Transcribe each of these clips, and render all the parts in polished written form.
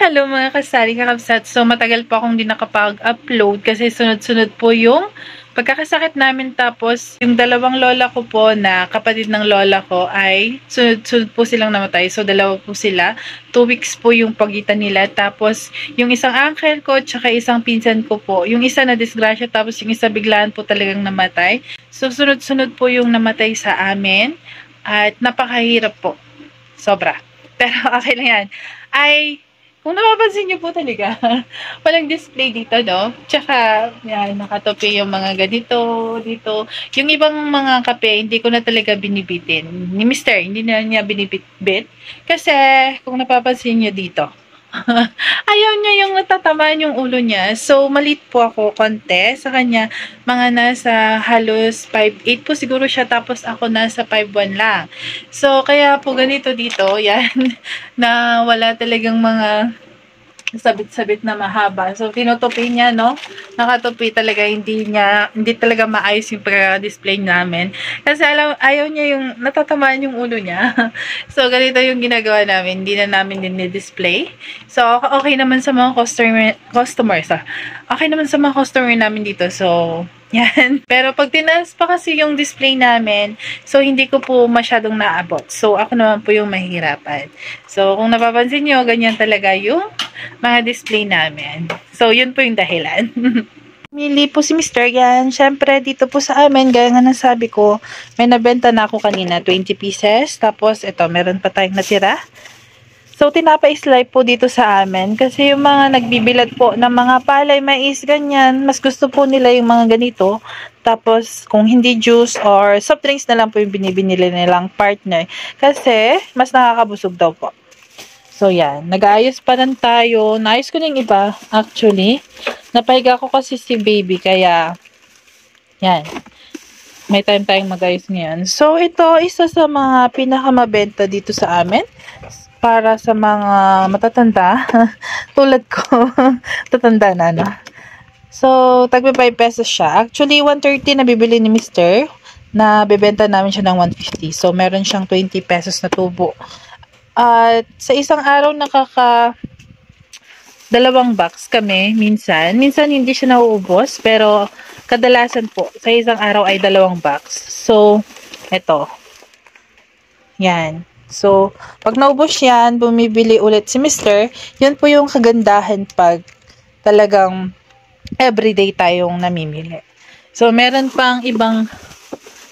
Hello mga kasari kakabsat. So matagal pa akong di nakapag-upload kasi sunod-sunod po yung pagkakasakit namin, tapos yung dalawang lola ko po na kapatid ng lola ko ay sunod-sunod po silang namatay. So dalawa po sila. 2 weeks po yung pagitan nila. Tapos yung isang uncle ko tsaka isang pinsan ko po. Yung isa na disgrasya tapos yung isa biglaan po talagang namatay. So sunod-sunod po yung namatay sa amin at napakahirap po. Sobra. Pero okay lang yan. Kung napapansin niyo po talaga, walang display dito, no? Tsaka, yan, nakatope yung mga ganito, dito. Yung ibang mga kape, hindi ko na talaga binibitin. Ni Mister, hindi na niya binibitbit. Kasi, kung napapansin niyo dito, ayaw niya yung natatamaan yung ulo niya. So, malit po ako konti sa kanya. Mga nasa halos 5'8 po siguro siya. Tapos ako nasa 5'1 lang. So, kaya po ganito dito. Yan. Na wala talagang mga sabit-sabit na mahaba. So, tinutupi niya, no? Nakatupi talaga. Hindi talaga maayos yung display namin. Kasi ayaw niya yung natatamaan yung ulo niya. So, ganito yung ginagawa namin. Hindi na namin din-display. So, okay naman sa mga customers. Okay naman sa mga customer namin dito. So, yan. Pero pag tinaas pa kasi yung display namin, so hindi ko po masyadong naabot. So, ako naman po yung mahirapan. So, kung napapansin nyo, ganyan talaga yung mga display namin. So, yun po yung dahilan. Mili po si Mr. Yan. Siyempre, dito po sa amin, gaya nga nasabi ko, may nabenta na ako kanina, 20 pieces. Tapos, ito, meron pa tayong natira. So, tinapa-slide po dito sa amin. Kasi yung mga nagbibilad po ng mga palay, mais, ganyan, mas gusto po nila yung mga ganito. Tapos, kung hindi juice or soft drinks na lang po yung binibinili nilang partner. Kasi, mas nakakabusog daw po. So, yan. Nag-aayos pa rin tayo. Naayos ko na yung iba, actually. Napahiga ko kasi si baby, kaya, yan. May time tayong mag-ayos ngayon. So, ito, isa sa mga pinakamabenta dito sa amin. Para sa mga matatanda, tulad ko, tatanda na, no? So, tagpi 5 pesos siya. Actually, 130 na bibili ni Mr. Na bibenta namin siya ng 150. So, meron siyang 20 pesos na tubo. At sa isang araw, dalawang box kami, minsan. Minsan, hindi siya nauubos, pero kadalasan po, sa isang araw ay dalawang box. So, eto. Yan. So, pag naubos yan, bumibili ulit si Mr. Yun po yung kagandahan pag talagang everyday tayong namimili. So, meron pang ibang,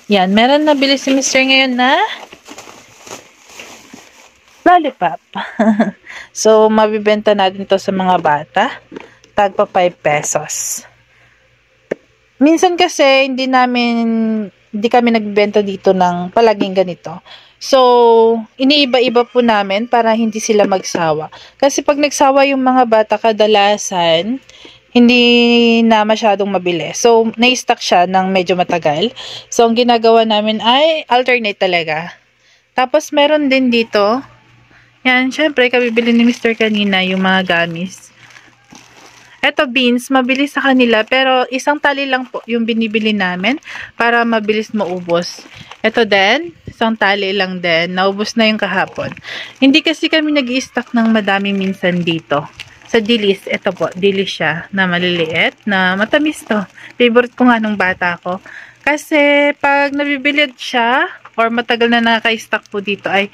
yan, meron nabili si Mr. ngayon na lollipop. So, mabibenta natin to sa mga bata. Tagpa 5 pesos. Minsan kasi, hindi kami nagbebenta dito ng palaging ganito. So, iniiba-iba po namin para hindi sila magsawa. Kasi pag nagsawa yung mga bata, kadalasan, hindi na masyadong mabili. So, na-stock siya ng medyo matagal. So, ang ginagawa namin ay alternate talaga. Tapos, meron din dito. Yan, syempre, kabibili ni Mr. kanina yung mga gamis. Eto, beans, mabilis sa kanila, pero isang tali lang po yung binibili namin para mabilis maubos. Eto din, isang tali lang din, naubos na yung kahapon. Hindi kasi kami nag-i-stock ng madami minsan dito. Sa dilis, eto po, dilis siya na maliliit, na matamis to. Favorite ko nga nung bata ko. Kasi pag nabibilid siya, or matagal na naka-stock po dito, ay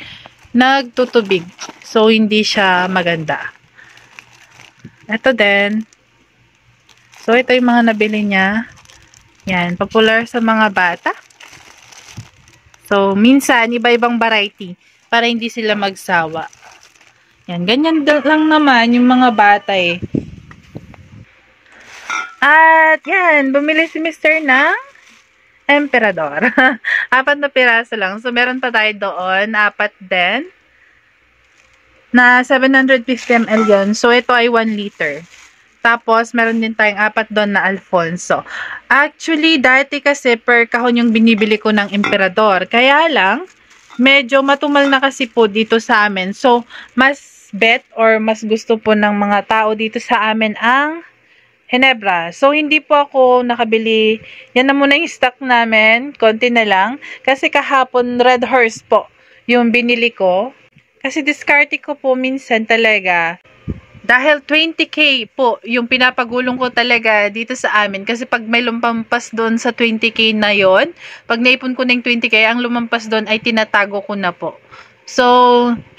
nagtutubig. So, hindi siya maganda. Eto din. So, ito yung mga nabili niya. Yan, popular sa mga bata. So, minsan, iba-ibang variety para hindi sila magsawa. Yan, ganyan lang naman yung mga bata eh. At, yan, bumili si Mr. ng Emperador. 4 na piraso lang. So, meron pa tayo doon. 4 din. Na 750 ml yun. So, ito ay 1 liter. Tapos, meron din tayong 4 doon na Alfonso. Actually, dati kasi per kahon yung binibili ko ng Emperador. Kaya lang, medyo matumal na kasi po dito sa amin. So, mas bet or mas gusto po ng mga tao dito sa amin ang Ginebra. So, hindi po ako nakabili. Yan na muna yung stock namin. Konti na lang. Kasi kahapon, Red Horse po yung binili ko. Kasi discarte ko po minsan talaga Dahil 20K po yung pinapagulong ko talaga dito sa amin. Kasi pag may lumampas doon sa 20K na yon, pag naipon ko na yung 20K, ang lumampas doon ay tinatago ko na po. So,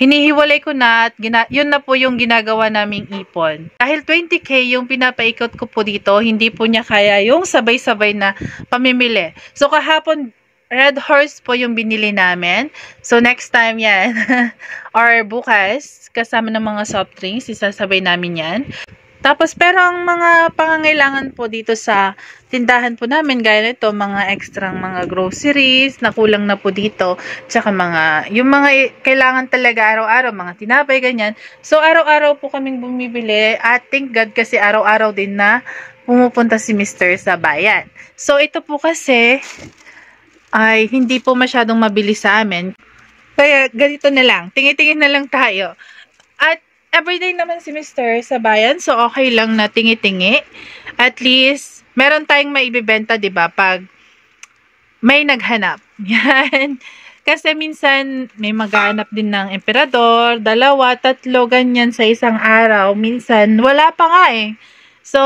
hinihiwalay ko na at yun na po yung ginagawa naming ipon. Dahil 20K yung pinapaikot ko po dito, hindi po niya kaya yung sabay-sabay na pamimili. So, kahapon, Red Horse po yung binili namin. So, next time yan. Or bukas, kasama ng mga soft drinks, isasabay namin yan. Tapos, pero ang mga pangangailangan po dito sa tindahan po namin, gaya nito, mga extra mga groceries, na kulang na po dito. Tsaka yung mga kailangan talaga araw-araw, mga tinapay, ganyan. So, araw-araw po kaming bumibili. At thank God kasi araw-araw din na pumupunta si Mr. sa bayan. So, ito po kasi ay hindi po masyadong mabilis sa amin. Kaya ganito na lang. Tingi-tingin na lang tayo. At everyday naman si Mr. sa bayan. So, okay lang na tingi-tingi. At least, meron tayong maibibenta, diba? Pag may naghanap. Yan. Kasi minsan, may maghanap din ng emperador, 2, 3, ganyan sa isang araw. Minsan, wala pa nga eh. So,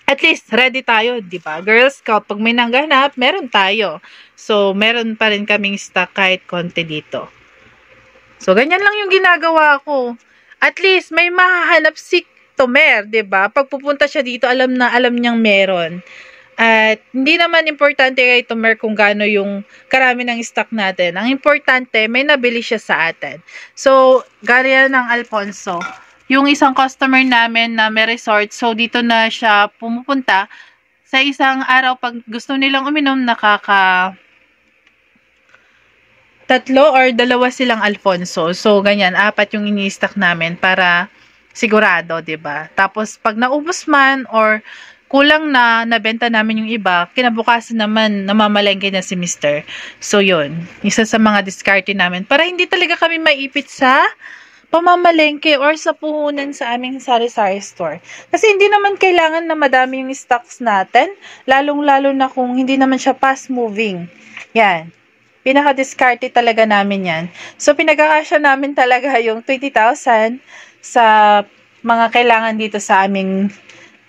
at least, ready tayo, di ba? Girl Scout, pag may nangganap, meron tayo. So, meron pa rin kaming stock kahit konti dito. So, ganyan lang yung ginagawa ko. At least, may mahahanap si Tomer, di ba? Pag pupunta siya dito, alam niyang meron. At hindi naman importante kay Tomer kung gaano yung karami ng stock natin. Ang importante, may nabili siya sa atin. So, gaya ng Alfonso, yung isang customer namin na may resort, so dito na siya pumupunta. Sa isang araw, pag gusto nilang uminom, 3 or 2 silang Alfonso. So, ganyan, 4 yung ini-stock namin para sigurado, 'di ba? Tapos, pag naubos man or kulang na, nabenta namin yung iba, kinabukasan naman, namamalengke na si Mr. So, yun. Isa sa mga diskarte namin. Para hindi talaga kami maipit sa pamamalengke or sa puhunan sa aming sari-sari store. Kasi hindi naman kailangan na madami yung stocks natin, lalong-lalo na kung hindi naman siya fast-moving. Yan. Pinaka-discarte talaga namin yan. So, pinagkakasya namin talaga yung 20,000 sa mga kailangan dito sa aming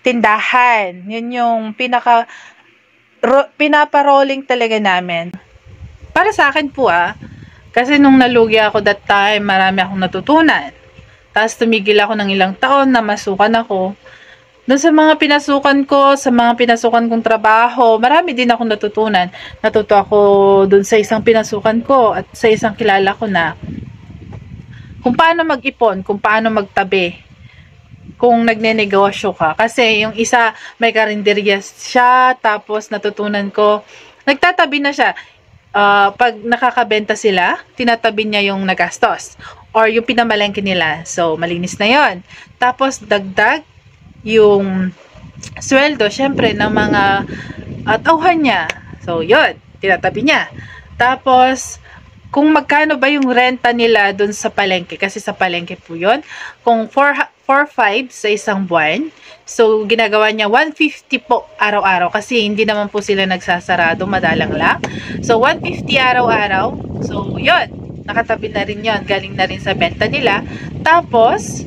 tindahan. Yun yung pinapa-rolling talaga namin. Para sa akin po kasi nung nalugi ako that time, marami akong natutunan. Tapos tumigil ako ng ilang taon na masukan ako. Doon sa mga pinasukan ko, sa mga pinasukan kong trabaho, marami din akong natutunan. Natuto ako doon sa isang pinasukan ko at sa isang kilala ko na kung paano mag-ipon, kung paano magtabi, kung nagnenegosyo ka. Kasi yung isa, may karinderya siya, tapos natutunan ko, nagtatabi na siya. Pag nakakabenta sila, tinatabi niya yung nagastos or yung pinamalengke nila. So, malinis na yon. Tapos, dagdag yung sweldo, syempre, ng mga tauhan niya. So, yon, tinatabi niya. Tapos, kung magkano ba yung renta nila dun sa palengke, kasi sa palengke po yun, kung 4-5 sa isang buwan, so ginagawa niya 150 po araw-araw, kasi hindi naman po sila nagsasarado, madalang lang. So 150 araw-araw, so yun, nakatabi na rin yun, galing na rin sa benta nila. Tapos,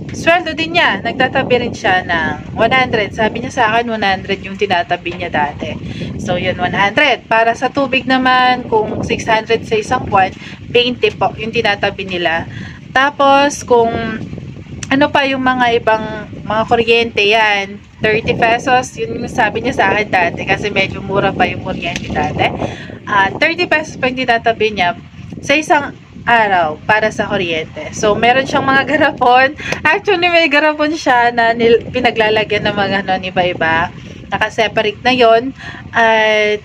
sweldo din niya, nagtatabi rin siya ng 100. Sabi niya sa akin, 100 yung tinatabi niya dati. So, yun, 100. Para sa tubig naman, kung 600 sa isang buwan, 20 po yung tinatabi nila. Tapos, kung ano pa yung mga ibang mga kuryente, yan, 30 pesos, yun yung sabi niya sa akin dati, kasi medyo mura pa yung kuryente dati. 30 pesos pa yung tinatabi niya sa isang araw para sa kuryente. So, meron siyang mga garapon. Actually, may garapon siya na pinaglalagyan ng mga iba-iba. Naka-separate na yon. At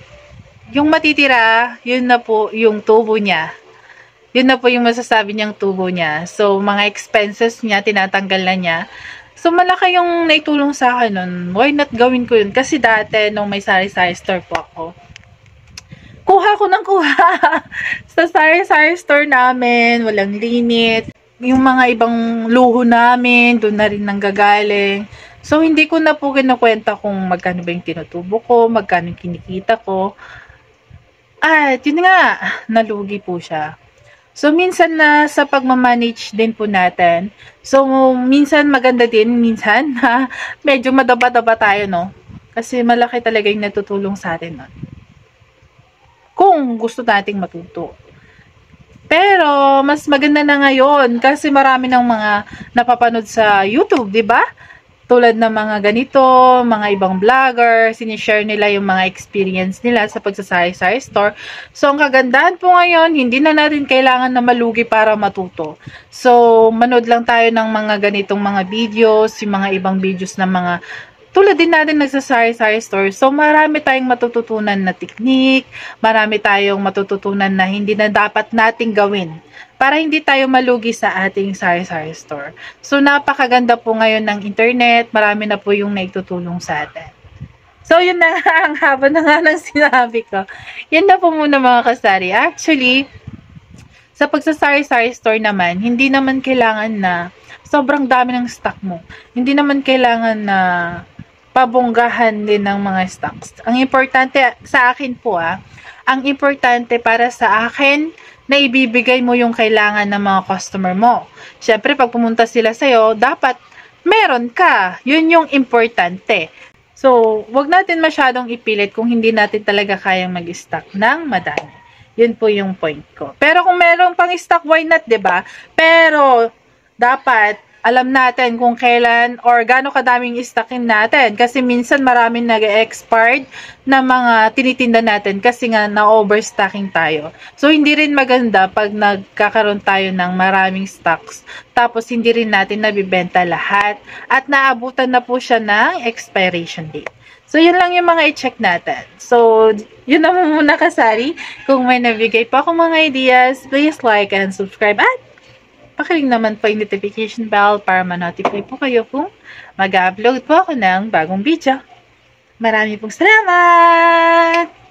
yung matitira, yun na po yung tubo niya. Yun na po yung masasabi niyang tubo niya. So, mga expenses niya, tinatanggal na niya. So, malaki yung naitulong sa akin nun. Why not gawin ko yun? Kasi dati, nung may sari-sari store po ako, kuha ko ng kuha sa sari-sari store namin, walang limit. Yung mga ibang luho namin, doon na rin nanggagaling. So, hindi ko na po kinukwenta kung magkano ba yung tinutubo ko, magkano yung kinikita ko. At, yun nga, nalugi po siya. So, minsan na sa pagmamanage din po natin. So, minsan maganda din, minsan na medyo madaba-daba tayo, no? Kasi malaki talaga yung natutulong sa atin, no? Kung gusto nating matuto. Pero, mas maganda na ngayon kasi marami ng mga napapanood sa YouTube, di ba? Tulad ng mga ganito, mga ibang vlogger, sinishare nila yung mga experience nila sa pagsasari-sari store. So, ang kagandahan po ngayon, hindi na natin kailangan na malugi para matuto. So, manood lang tayo ng mga ganitong mga videos, yung mga ibang videos ng mga tulad din natin nagsasari-sari store. So, marami tayong matututunan na technique, marami tayong matututunan na hindi na dapat nating gawin para hindi tayo malugi sa ating sari-sari store. So, napakaganda po ngayon ng internet. Marami na po yung naitutulong sa atin. So, yun na nga, ang haba na nga ng sinabi ko. Yan na po muna mga kasari. Actually, sa pagsasari-sari store naman, hindi naman kailangan na sobrang dami ng stock mo. Hindi naman kailangan na pabonggahan din ng mga stocks. Ang importante sa akin po ang importante para sa akin na ibibigay mo yung kailangan ng mga customer mo. Siyempre, pag pumunta sila sa'yo, dapat meron ka. Yun yung importante. So, wag natin masyadong ipilit kung hindi natin talaga kayang mag-stock ng madami. Yun po yung point ko. Pero kung meron pang stock, why not, 'di ba? Pero, dapat alam natin kung kailan or gaano kadaming stockin natin. Kasi minsan maraming nag-expired na mga tinitinda natin kasi nga na-overstocking tayo. So, hindi rin maganda pag nagkakaroon tayo ng maraming stocks. Tapos, hindi rin natin nabibenta lahat. At naabutan na po siya ng expiration date. So, yun lang yung mga i-check natin. So, yun na muna kasari. Kung may nabigay pa akong mga ideas, please like and subscribe at pakiling naman po yung notification bell para ma-notify po kayo kung mag-upload po ako ng bagong video. Marami pong salamat!